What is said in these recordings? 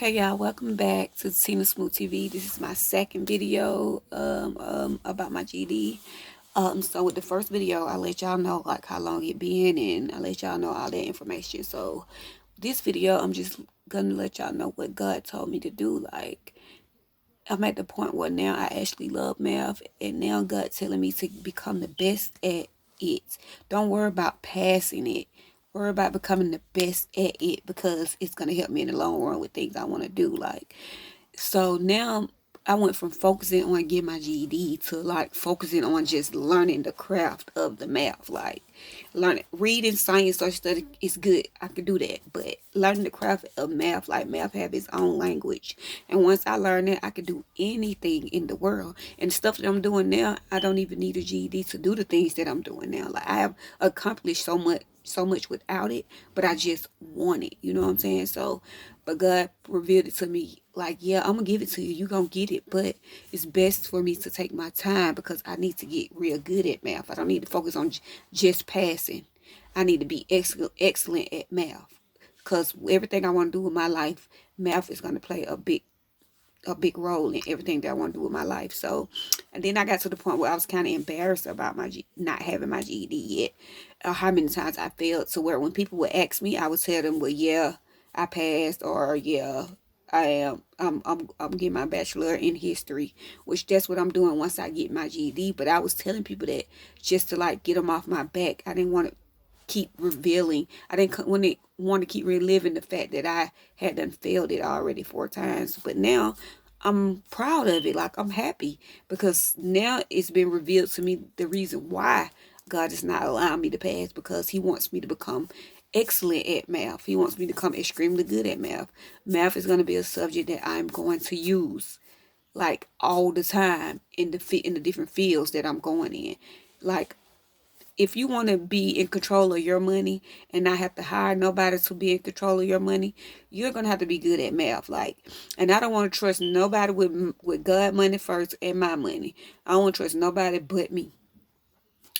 Okay, y'all, welcome back to Tina Smooth TV. This is my second video about my GD. So with the first video, I let y'all know like how long it been, and I let y'all know all that information. So this video, I'm just gonna let y'all know what God told me to do. Like, I'm at the point where now I actually love math, and now God telling me to become the best at it. Don't worry about passing it. Worry about becoming the best at it, because it's gonna help me in the long run with things I want to do. Like, so now I went from focusing on getting my GED to like focusing on just learning the craft of the math. Like, learning, reading, science, social study is good. I can do that. But learning the craft of math, like math have its own language. And once I learn that, I can do anything in the world. And the stuff that I'm doing now, I don't even need a GED to do the things that I'm doing now. Like, I have accomplished so much without it, but I just want it. You know what I'm saying? So, but God revealed it to me like, yeah, I'm gonna give it to you. You gonna get it, but it's best for me to take my time because I need to get real good at math. I don't need to focus on just passing. I need to be excellent at math, because everything I want to do with my life, math is gonna play a big role in everything that I want to do with my life. So, and then I got to the point where I was kind of embarrassed about not having my GED yet. How many times I failed, to where when people would ask me, I would tell them, well, yeah, I passed, or yeah, I am. I'm getting my bachelor in history, which that's what I'm doing once I get my GED. But I was telling people that just to like get them off my back. I didn't want to keep revealing. I didn't want to keep reliving the fact that I had done failed it already 4 times. But now I'm proud of it. Like, I'm happy because now it's been revealed to me the reason why God is not allowing me to pass, because He wants me to become excellent at math. He wants me to become extremely good at math. Math is going to be a subject that I'm going to use like all the time in the different fields that I'm going in. Like, if you want to be in control of your money and not have to hire nobody to be in control of your money, you're going to have to be good at math. Like, and I don't want to trust nobody with God money first and my money. I don't want to trust nobody but me.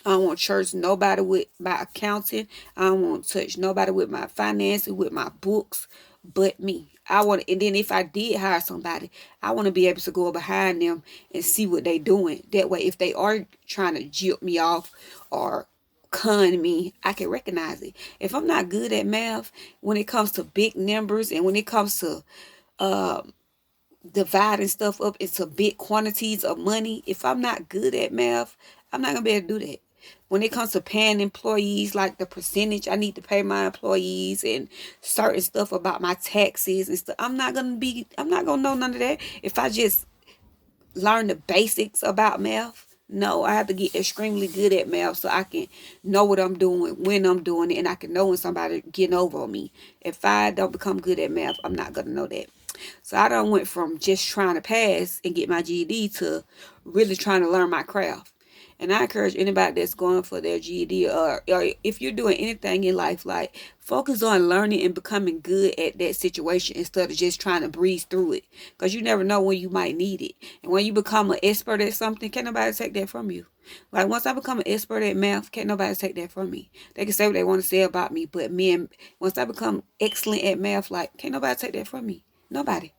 I don't want to trust nobody with my accounting. I don't want to touch nobody with my finances, with my books, but me. And then if I did hire somebody, I want to be able to go behind them and see what they doing. That way, if they are trying to jilt me off or con me, I can recognize it. If I'm not good at math, when it comes to big numbers and when it comes to dividing stuff up into big quantities of money, if I'm not good at math, I'm not gonna be able to do that. When it comes to paying employees, like the percentage I need to pay my employees and certain stuff about my taxes and stuff, I'm not gonna know none of that if I just learn the basics about math. No, I have to get extremely good at math so I can know what I'm doing, when I'm doing it, and I can know when somebody getting over on me. If I don't become good at math, I'm not gonna know that. So I done went from just trying to pass and get my GED to really trying to learn my craft. And I encourage anybody that's going for their GED, or if you're doing anything in life, like, focus on learning and becoming good at that situation instead of just trying to breeze through it. Because you never know when you might need it. And when you become an expert at something, can't nobody take that from you. Like, once I become an expert at math, can't nobody take that from me. They can say what they want to say about me, but once I become excellent at math, like, can't nobody take that from me. Nobody.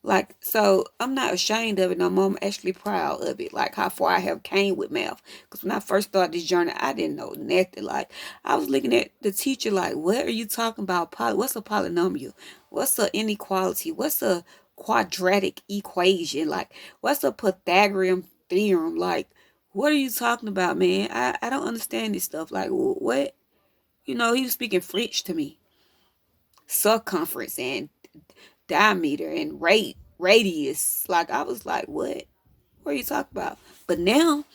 Like, so I'm not ashamed of it no more. I'm actually proud of it. Like, how far I have came with math. Because when I first started this journey, I didn't know nothing. Like, I was looking at the teacher like, what are you talking about? What's a polynomial? What's a inequality? What's a quadratic equation? Like, what's a Pythagorean theorem? Like, what are you talking about, man? I don't understand this stuff. Like, what? You know, he was speaking French to me. Circumference and diameter and radius. Like, I was like, what are you talking about? But now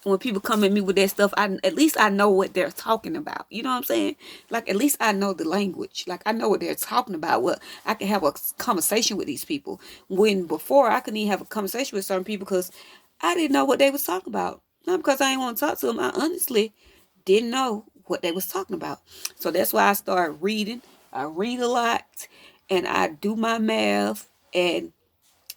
when people come at me with that stuff, at least I know what they're talking about. You know what I'm saying? Like, at least I know the language. Like, I know what they're talking about. What I can have a conversation with these people. When before I couldn't even have a conversation with certain people because I didn't know what they was talking about. Not because I didn't want to talk to them. I honestly didn't know what they was talking about. So that's why I started reading. I read a lot and I do my math. And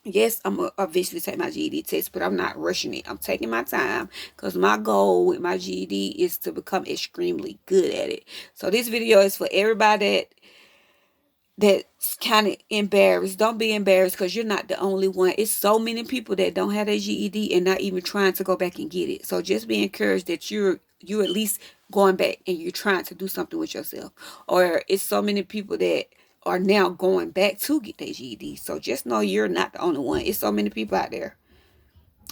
yes, I'm going to eventually take my GED test, but I'm not rushing it. I'm taking my time because my goal with my GED is to become extremely good at it. So this video is for everybody that's kind of embarrassed. Don't be embarrassed because you're not the only one. It's so many people that don't have their GED and not even trying to go back and get it. So just be encouraged that you at least going back and you're trying to do something with yourself. Or it's so many people that are now going back to get their GED. So just know you're not the only one. It's so many people out there.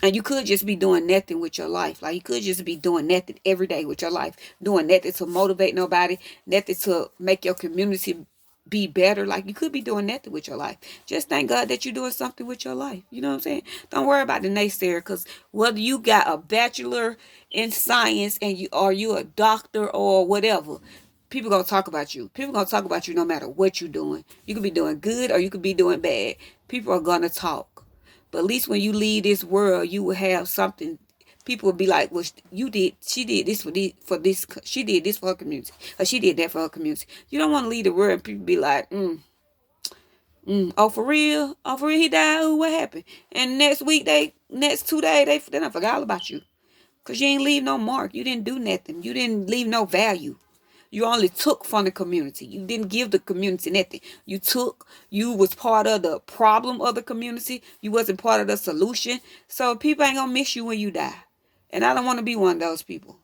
And you could just be doing nothing with your life. Like, you could just be doing nothing every day with your life. Doing nothing to motivate nobody. Nothing to make your community be better. Like, you could be doing nothing with your life. Just thank God that you're doing something with your life. You know what I'm saying? Don't worry about the naysayer. Because whether you got a bachelor in science and you a doctor or whatever, people gonna talk about you. People gonna talk about you no matter what you're doing. You could be doing good or you could be doing bad. People are gonna talk. But at least when you leave this world, you will have something. People will be like, well, she did this for this, she did this for her community, or she did that for her community. You don't want to leave the world and people be like, oh, for real? Oh, for real, he died? Ooh, what happened? And next 2 days, they done forgot all about you. Because you ain't leave no mark. You didn't do nothing. You didn't leave no value. You only took from the community. You didn't give the community nothing. You was part of the problem of the community. You wasn't part of the solution. So people ain't gonna miss you when you die. And I don't want to be one of those people.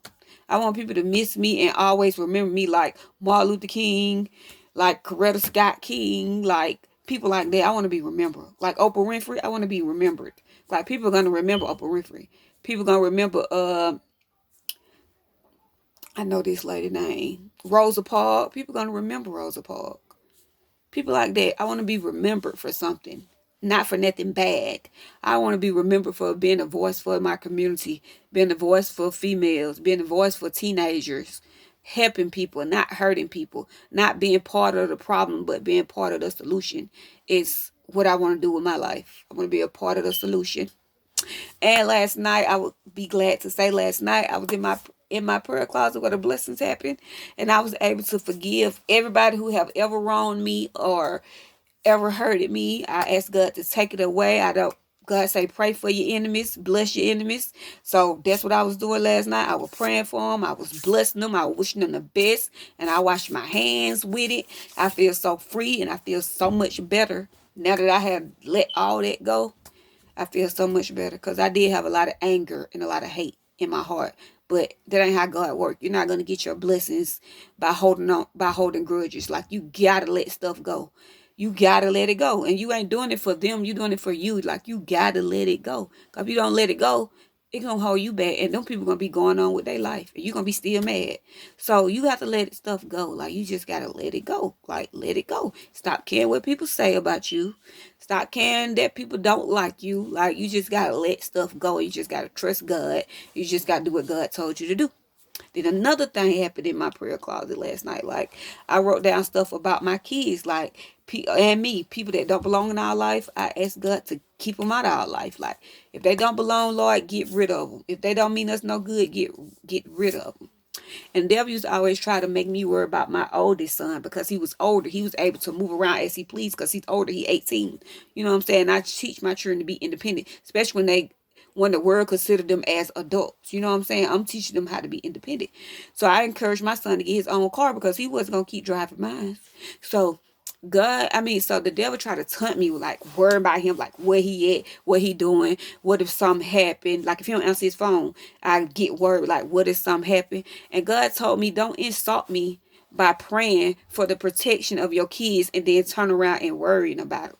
I want people to miss me and always remember me like Martin Luther King, like Coretta Scott King, like people like that. I want to be remembered. Like Oprah Winfrey, I want to be remembered. Like, people are gonna remember Oprah Winfrey. People gonna remember I know this lady name, Rosa Parks. People gonna remember Rosa Parks. People like that. I want to be remembered for something, not for nothing bad. I want to be remembered for being a voice for my community, being a voice for females, being a voice for teenagers, helping people, not hurting people, not being part of the problem, but being part of the solution is what I want to do with my life. I want to be a part of the solution. And last night, I would be glad to say last night, I was in my prayer closet where the blessings happened. And I was able to forgive everybody who have ever wronged me or ever hurted me. I asked God to take it away. God say, pray for your enemies, bless your enemies. So that's what I was doing last night. I was praying for them. I was blessing them. I was wishing them the best. And I washed my hands with it. I feel so free and I feel so much better now that I have let all that go. I feel so much better because I did have a lot of anger and a lot of hate in my heart. But that ain't how God works. You're not going to get your blessings by holding grudges. Like, you got to let stuff go. You got to let it go. And you ain't doing it for them. You doing it for you. Like, you got to let it go. Because if you don't let it go, it's going to hold you back. And them people going to be going on with their life. And you're going to be still mad. So you have to let stuff go. Like, you just got to let it go. Like, let it go. Stop caring what people say about you. Stop caring that people don't like you. Like, you just got to let stuff go. You just got to trust God. You just got to do what God told you to do. Then another thing happened in my prayer closet last night. Like, I wrote down stuff about my kids, like, and me, people that don't belong in our life. I asked God to keep them out of our life. Like, if they don't belong, Lord, get rid of them. If they don't mean us no good, get rid of them. And the devil used to always try to make me worry about my oldest son because he was older. He was able to move around as he pleased because he's older. He's 18. You know what I'm saying? I teach my children to be independent, especially when the world considered them as adults. You know what I'm saying? I'm teaching them how to be independent. So I encouraged my son to get his own car because he wasn't going to keep driving mine. So so the devil tried to tempt me with, like, worrying about him, like, where he at, what he doing, what if something happened. Like, if he don't answer his phone, I get worried, like, what if something happened? And God told me, don't insult me by praying for the protection of your kids and then turn around and worrying about them.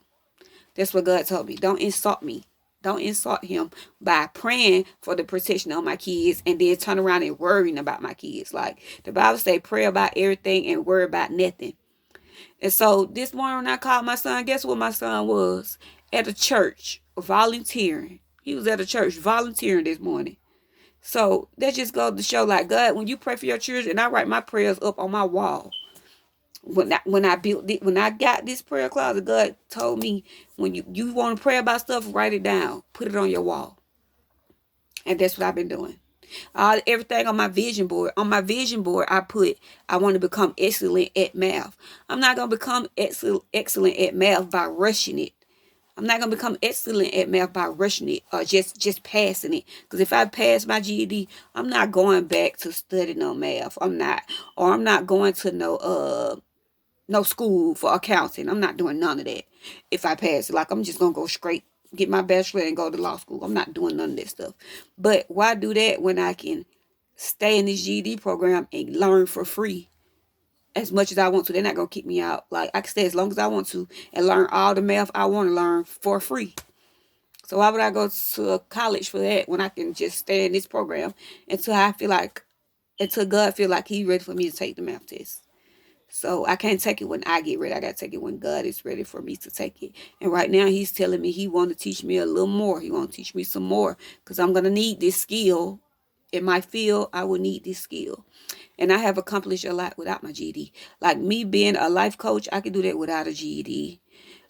That's what God told me. Don't insult me. Don't insult him by praying for the protection of my kids and then turn around and worrying about my kids. Like, the Bible say, pray about everything and worry about nothing. And so this morning when I called my son, guess what my son was? At a church, volunteering. He was at a church volunteering this morning. So that just goes to show, like, God, when you pray for your children, and I write my prayers up on my wall. When I got this prayer closet, God told me, when you want to pray about stuff, write it down, put it on your wall. And that's what I've been doing. Everything on my vision board. On my vision board, I put, I want to become excellent at math. I'm not going to become excellent at math by rushing it. I'm not going to become excellent at math by rushing it or just passing it. Because if I pass my GED, I'm not going back to study no math. I'm not. Or I'm not going to no school for accounting. I'm not doing none of that. If I pass it, like I'm just gonna go straight get my bachelor and go to law school. I'm not doing none of that stuff. But why do that when I can stay in this GED program and learn for free as much as I want to? They're not gonna kick me out. Like I can stay as long as I want to and learn all the math I want to learn for free. So why would I go to college for that when I can just stay in this program until I feel like, until God feel like He ready for me to take the math test? So I can't take it when I get ready. I got to take it when God is ready for me to take it. And right now He's telling me He want to teach me a little more. He want to teach me some more because I'm going to need this skill. In my field, I will need this skill. And I have accomplished a lot without my GED. Like me being a life coach, I can do that without a GED.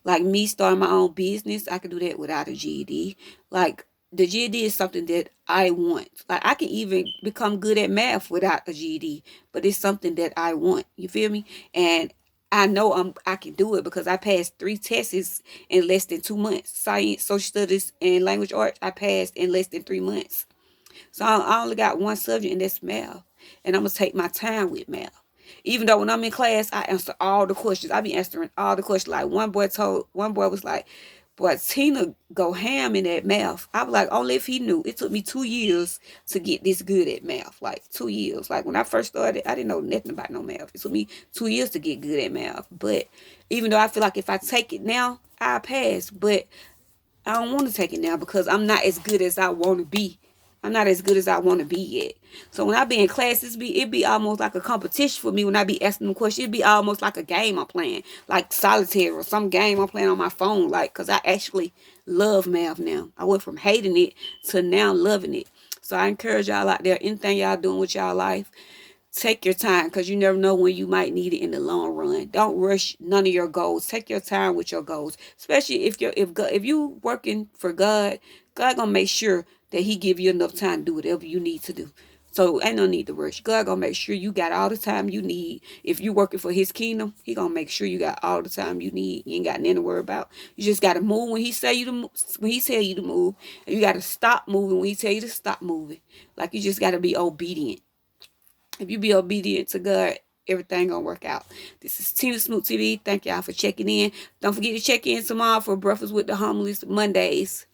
Like me starting my own business, I can do that without a GED. Like the GED is something that I want. Like I can even become good at math without a GED, but it's something that I want. You feel me? And I know I can do it because I passed 3 tests in less than 2 months. Science, social studies, and language arts I passed in less than 3 months. So I only got one subject, and that's math. And I'm going to take my time with math. Even though when I'm in class, I answer all the questions. I be answering all the questions. Like one boy was like, boy, Tina go ham in that math. I was like, only if he knew. It took me 2 years to get this good at math. Like 2 years. Like when I first started, I didn't know nothing about no math. It took me 2 years to get good at math. But even though I feel like if I take it now, I'll pass. But I don't want to take it now because I'm not as good as I want to be. I'm not as good as I want to be yet. So when I be in class, it be almost like a competition for me when I be asking them questions. It be almost like a game I'm playing, like solitaire or some game I'm playing on my phone. Like, because I actually love math now. I went from hating it to now loving it. So I encourage y'all out there, anything y'all doing with y'all life, take your time because you never know when you might need it in the long run. Don't rush none of your goals. Take your time with your goals, especially if you working for God. God gonna make sure that He give you enough time to do whatever you need to do. So ain't no need to rush. God gonna make sure you got all the time you need. If you working for His kingdom, He gonna make sure you got all the time you need. You ain't got nothing to worry about. You just gotta move when He say you to move, when He tell you to move, and you gotta stop moving when He tell you to stop moving. Like you just gotta be obedient. If you be obedient to God, everything gonna work out. This is Tina Smoot TV. Thank y'all for checking in. Don't forget to check in tomorrow for Breakfast with the Homeless Mondays.